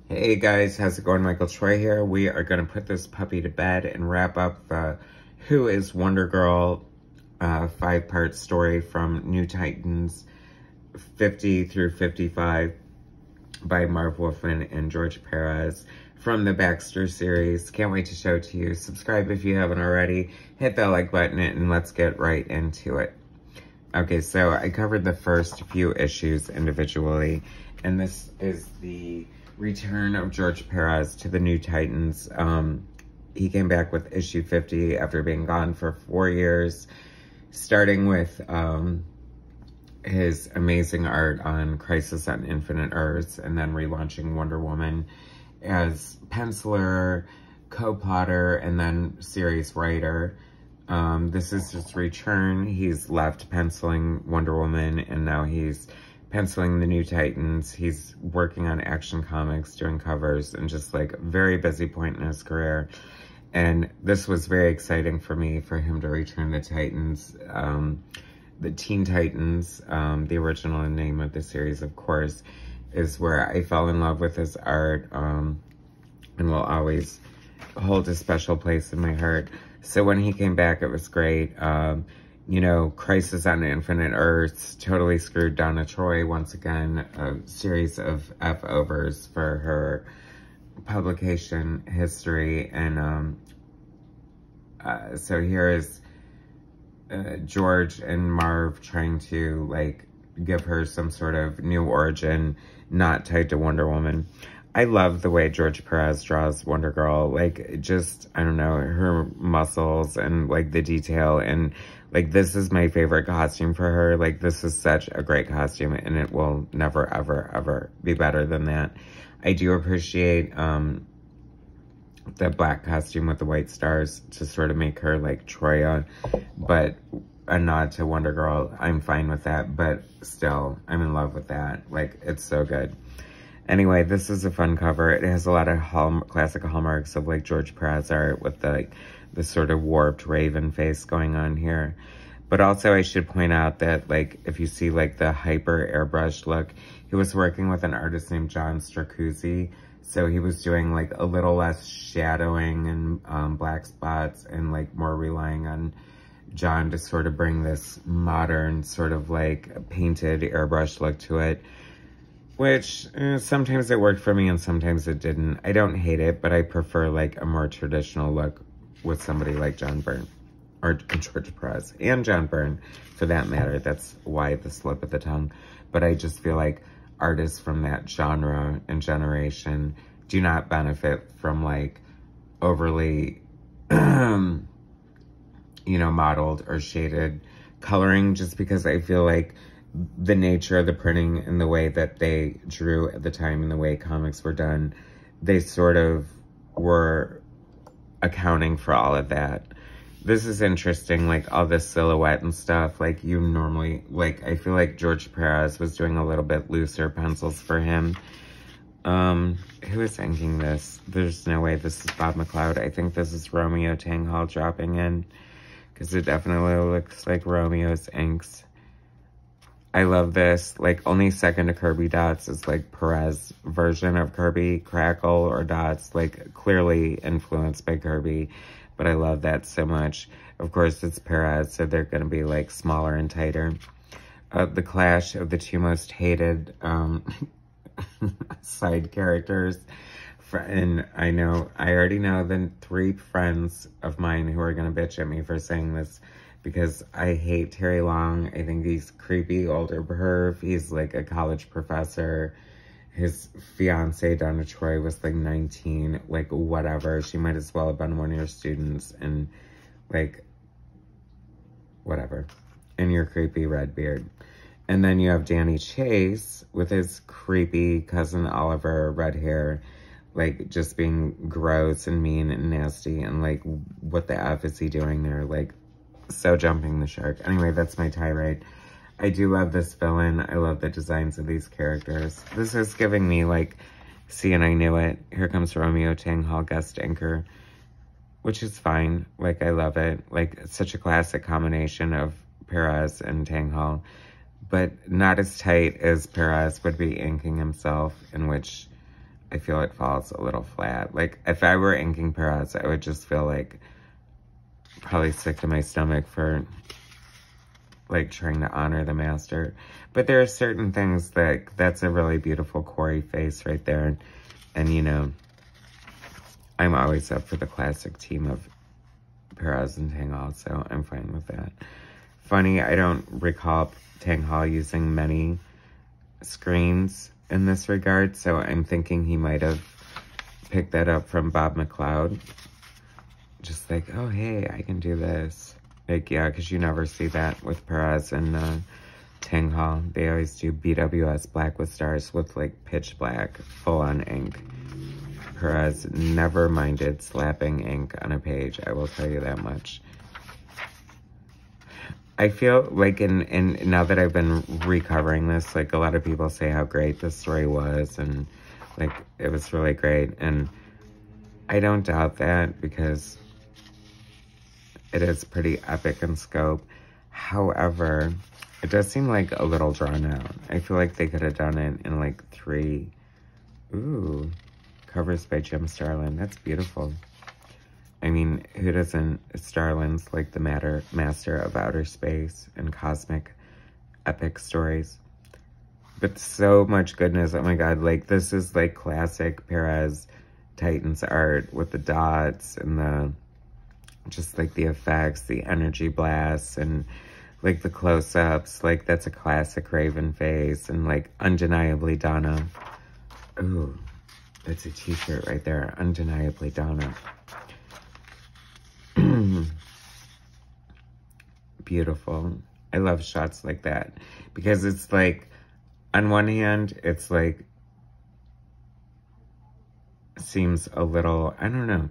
Hey guys, how's it going? Michael Troy here. We are going to put this puppy to bed and wrap up the Who is Wonder Girl 5-part story from New Titans 50 through 55 by Marv Wolfman and George Pérez from the Baxter series. Can't wait to show it to you. Subscribe if you haven't already. Hit that like button and let's get right into it. Okay, so I covered the first few issues individually, and this is the return of George Pérez to the New Titans. He came back with issue 50 after being gone for 4 years, starting with his amazing art on Crisis on Infinite Earths, and then relaunching Wonder Woman as penciler, co-plotter, and then series writer. This is his return. He's left penciling Wonder Woman, and now he's penciling the New Titans. He's working on Action Comics, doing covers, and just like a very busy point in his career. And this was very exciting for me, for him to return the Titans, the Teen Titans. The original name of the series, of course, is where I fell in love with his art, and will always hold a special place in my heart. So when he came back, it was great. You know, Crisis on Infinite Earths totally screwed Donna Tor once again. A series of F-overs for her publication history. And so here is George and Marv trying to, like, give her some sort of new origin, not tied to Wonder Woman. I love the way George Pérez draws Wonder Girl. Like, just, I don't know, her muscles and, like, the detail. And, like, this is my favorite costume for her. Like, this is such a great costume, and it will never, ever, ever be better than that. I do appreciate the black costume with the white stars to sort of make her, like, Troia. But a nod to Wonder Girl, I'm fine with that. But still, I'm in love with that. Like, it's so good. Anyway, this is a fun cover. It has a lot of classic hallmarks of, like, George Pérez art with the sort of warped raven face going on here. But also I should point out that, like, if you see, like, the hyper airbrush look, he was working with an artist named John Stracuzzi. So he was doing, like, a little less shadowing and black spots, and, like, more relying on John to sort of bring this modern sort of, like, painted airbrush look to it. Which, sometimes it worked for me and sometimes it didn't. I don't hate it, but I prefer, like, a more traditional look with somebody like John Byrne. Or George Pérez. And John Byrne, for that matter. That's why the slip of the tongue. But I just feel like artists from that genre and generation do not benefit from, like, overly, you know, modeled or shaded coloring. Just because I feel like the nature of the printing and the way that they drew at the time and the way comics were done, they sort of were accounting for all of that. This is interesting, like, all this silhouette and stuff. Like, you normally, like, I feel like George Pérez was doing a little bit looser pencils for him. Who is inking this? There's no way this is Bob McLeod. I think this is Romeo Tanghal dropping in, because it definitely looks like Romeo's inks. I love this. Like, only second to Kirby Dots is, like, Pérez version of Kirby Crackle or Dots. Like, clearly influenced by Kirby. But I love that so much. Of course, it's Pérez, so they're going to be, like, smaller and tighter. The clash of the two most hated side characters. And I already know the 3 friends of mine who are going to bitch at me for saying this, because I hate Terry Long. I think he's creepy older perv. He's, like, a college professor. His fiance, Donna Tor, was, like, 19. Like, whatever. She might as well have been one of your students. And, like, whatever. And your creepy red beard. And then you have Danny Chase with his creepy cousin Oliver, red hair. Like, just being gross and mean and nasty. And, like, what the F is he doing there? Like, so jumping the shark. Anyway, that's my tirade. I do love this villain. I love the designs of these characters. This is giving me, like, See and I Knew It. Here comes Romeo Tanghal, guest anchor, which is fine. Like, I love it. Like, it's such a classic combination of Pérez and Tanghal, but not as tight as Pérez would be inking himself, in which I feel it falls a little flat. Like, if I were inking Pérez, I would just feel like probably sick to my stomach for, like, trying to honor the master. But there are certain things that's a really beautiful quarry face right there. And, you know, I'm always up for the classic team of Pérez and Tang Hall, so I'm fine with that. Funny, I don't recall Tang Hall using many screens in this regard, so I'm thinking he might have picked that up from Bob McLeod. Just like, oh, hey, I can do this. Like, yeah, because you never see that with Pérez and Tang Hall. They always do BWS Black with Stars with, like, pitch black, full-on ink. Pérez never minded slapping ink on a page, I will tell you that much. I feel like now that I've been recovering this, like, a lot of people say how great this story was, and, like, it was really great, and I don't doubt that, because it is pretty epic in scope. However, it does seem like a little drawn out. I feel like they could have done it in, like, 3, covers by Jim Starlin. That's beautiful. I mean, who doesn't? Starlin's like the master of outer space and cosmic epic stories. But so much goodness. Oh my God. Like, this is like classic Pérez Titans art with the dots and the, just like the effects, the energy blasts and like the close-ups. Like, that's a classic Raven face and like undeniably Donna. Ooh, that's a t-shirt right there. Undeniably Donna. Beautiful. I love shots like that because it's like, on one hand, it's like, seems a little, I don't know,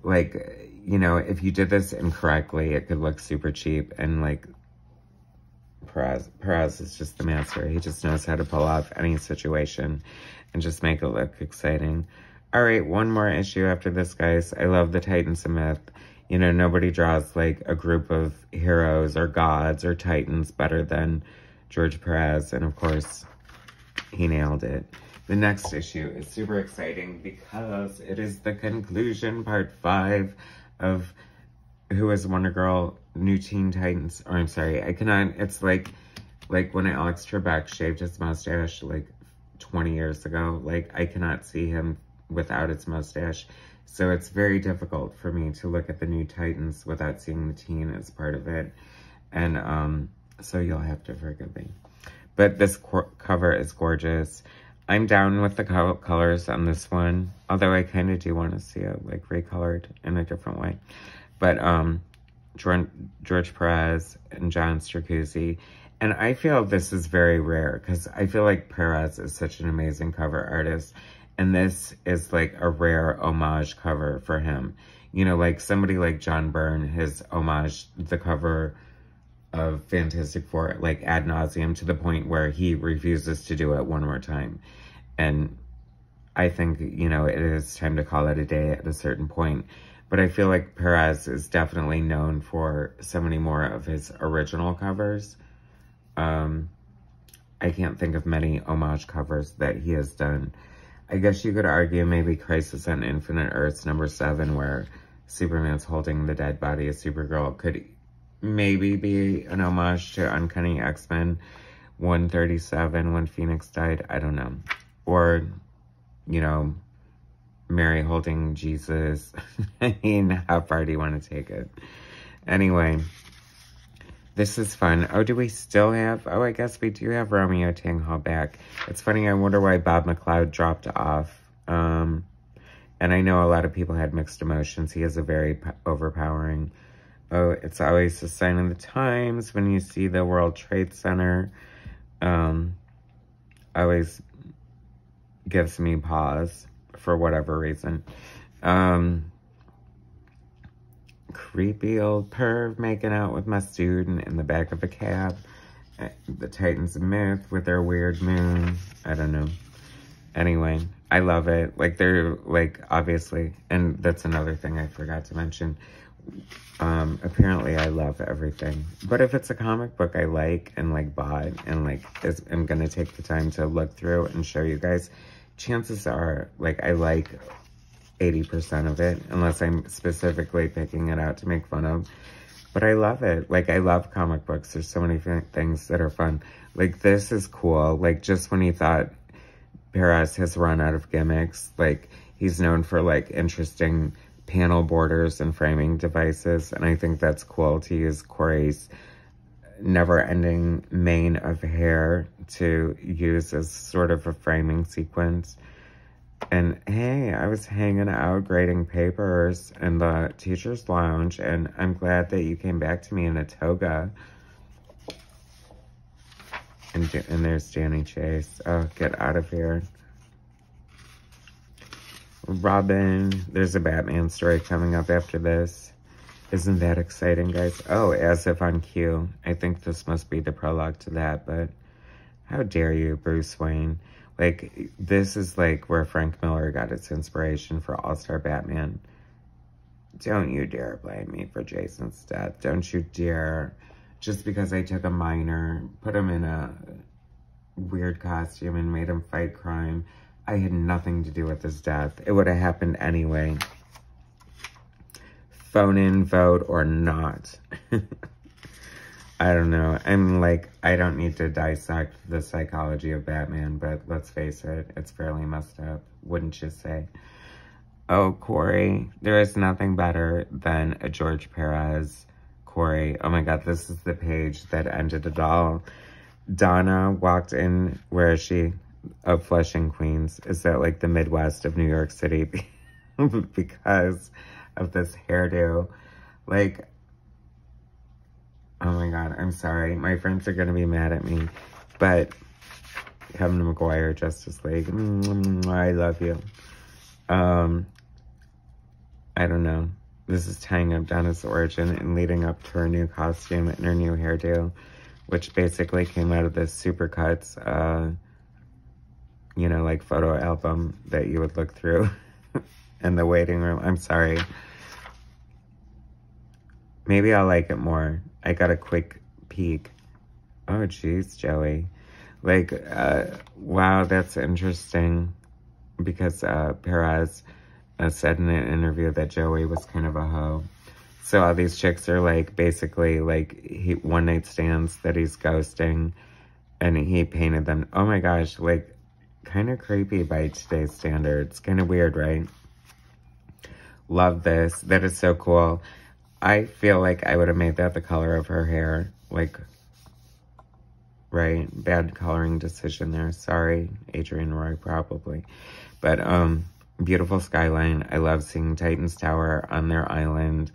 like, you know, if you did this incorrectly, it could look super cheap, and like, Pérez is just the master. He just knows how to pull off any situation and just make it look exciting. All right, one more issue after this, guys. I love the Titans of Myth. You know, nobody draws like a group of heroes or gods or titans better than George Pérez. And of course, he nailed it. The next issue is super exciting because it is the conclusion, part 5 of Who is Wonder Girl, New Teen Titans. Or I'm sorry, I cannot, it's like when Alex Trebek shaved his mustache like 20 years ago. Like, I cannot see him without his mustache. So it's very difficult for me to look at the New Titans without seeing the teen as part of it. And so you'll have to forgive me. But this cover is gorgeous. I'm down with the colors on this one. Although I kind of do want to see it like recolored in a different way. But George Pérez and John Stracuzzi. And I feel this is very rare because I feel like Pérez is such an amazing cover artist. And this is like a rare homage cover for him. You know, like somebody like John Byrne has homaged the cover of Fantastic Four like ad nauseum to the point where he refuses to do it one more time. And I think, you know, it is time to call it a day at a certain point. But I feel like Pérez is definitely known for so many more of his original covers. I can't think of many homage covers that he has done. I guess you could argue maybe Crisis on Infinite Earths #7, where Superman's holding the dead body of Supergirl, could maybe be an homage to Uncanny X-Men 137 when Phoenix died. I don't know. Or, you know, Mary holding Jesus. I mean, how far do you want to take it? Anyway, this is fun. Oh, do we still have... Oh, I guess we do have Romeo Tang Hall back. It's funny, I wonder why Bob McLeod dropped off. And I know a lot of people had mixed emotions. He is a very overpowering... Oh, it's always a sign of the times when you see the World Trade Center. Always gives me pause for whatever reason. Creepy old perv making out with my student in the back of a cab. The Titans of Myth with their weird moon. I don't know. Anyway, I love it. Like, they're, like, obviously, and that's another thing I forgot to mention. Apparently I love everything. But if it's a comic book I like and, like, bought and, like, I'm gonna take the time to look through and show you guys, chances are, like, I like 80% of it, unless I'm specifically picking it out to make fun of. But I love it. Like, I love comic books. There's so many things that are fun. Like, this is cool. Like, just when you thought Pérez has run out of gimmicks, like, he's known for, like, interesting panel borders and framing devices. And I think that's cool to use Corey's never-ending mane of hair to use as sort of a framing sequence. And hey, I was hanging out grading papers in the teacher's lounge, and I'm glad that you came back to me in a toga. And there's Danny Chase. Oh, get out of here. Robin, there's a Batman story coming up after this. Isn't that exciting, guys? Oh, as if on cue. I think this must be the prologue to that, but how dare you, Bruce Wayne? Like, this is like where Frank Miller got its inspiration for All-Star Batman. Don't you dare blame me for Jason's death. Don't you dare. Just because I took a minor, put him in a weird costume and made him fight crime, I had nothing to do with his death. It would have happened anyway. Phone in, vote, or not. I don't know. I'm like, I don't need to dissect the psychology of Batman, but let's face it, it's fairly messed up, wouldn't you say? Oh, Corey, there is nothing better than a George Pérez Corey. Oh my God, this is the page that ended it all. Donna walked in, where is she? Of Flushing, Queens. Is that like the Midwest of New York City? Because of this hairdo. Like, oh my God, I'm sorry. My friends are going to be mad at me. But Kevin McGuire, Justice League, I love you. I don't know. This is tying up Donna's origin and leading up to her new costume and her new hairdo, which basically came out of this Supercuts, you know, like photo album that you would look through in the waiting room. I'm sorry. Maybe I'll like it more. I got a quick peek. Oh, geez, Joey. Like, wow, that's interesting. Because Pérez said in an interview that Joey was kind of a hoe. So all these chicks are like, basically, like, one-night stands that he's ghosting. And he painted them. Oh my gosh, like, kind of creepy by today's standards. Kind of weird, right? Love this. That is so cool. I feel like I would have made that the color of her hair. Like, right? Bad coloring decision there. Sorry, Adrian Roy, probably. But, beautiful skyline. I love seeing Titans Tower on their island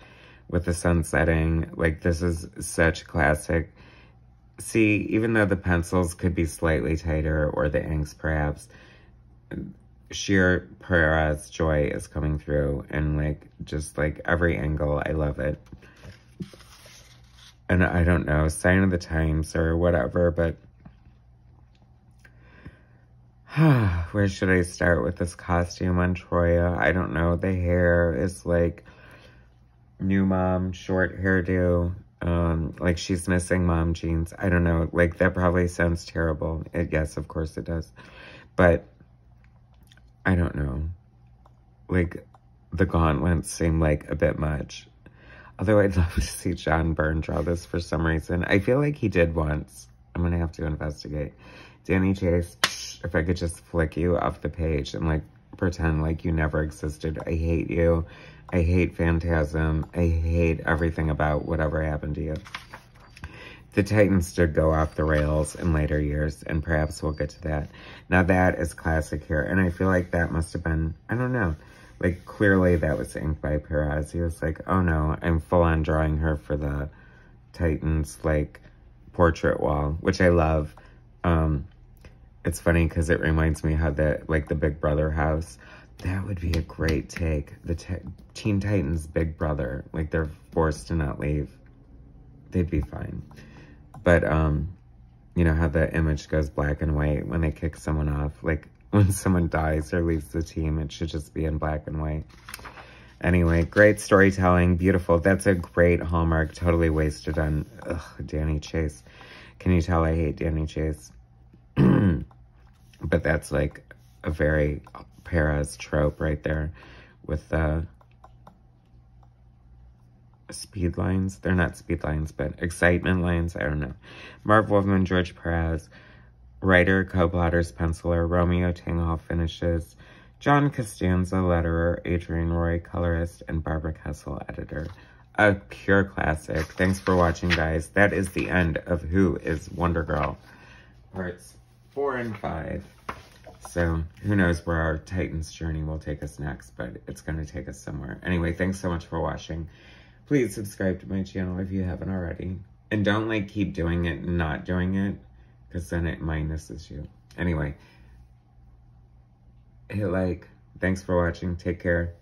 with the sun setting. Like, this is such classic. See, even though the pencils could be slightly tighter, or the inks perhaps, sheer Pérez joy is coming through, and like, just like every angle, I love it. And I don't know, sign of the times or whatever, but where should I start with this costume on Troia? I don't know. The hair is like new mom, short hairdo. Like she's missing mom jeans. I don't know. Like, that probably sounds terrible. Yes, of course it does. But I don't know. Like, the gauntlets seem like a bit much. Although I'd love to see John Byrne draw this for some reason. I feel like he did once. I'm going to have to investigate. Danny Chase, if I could just flick you off the page and like pretend like you never existed. I hate you. I hate Phantasm. I hate everything about whatever happened to you. The Titans did go off the rails in later years, and perhaps we'll get to that. Now that is classic here, and I feel like that must have been, I don't know, like clearly that was inked by Pérez. He was like, oh no, I'm full on drawing her for the Titans, like, portrait wall, which I love. It's funny because it reminds me how the Big Brother house, that would be a great take. The Teen Titans Big Brother, like they're forced to not leave. They'd be fine. But, you know how the image goes black and white when they kick someone off? Like, when someone dies or leaves the team, it should just be in black and white. Anyway, great storytelling, beautiful. That's a great Hallmark, totally wasted on, Danny Chase. Can you tell I hate Danny Chase? But that's like a very Pérez trope right there with the speed lines. They're not speed lines, but excitement lines. I don't know. Marv Wolfman George Pérez, writer, co-plotters, penciler. Romeo Tanghal finishes. John Costanza, letterer. Adrian Roy, colorist. And Barbara Kessel, editor. A pure classic. Thanks for watching, guys. That is the end of Who is Wonder Girl, parts 4 and 5. So, who knows where our Titans journey will take us next, but it's going to take us somewhere. Anyway, thanks so much for watching. Please subscribe to my channel if you haven't already. And don't, like, keep doing it and not doing it, because then it minuses you. Anyway, hit like. Thanks for watching. Take care.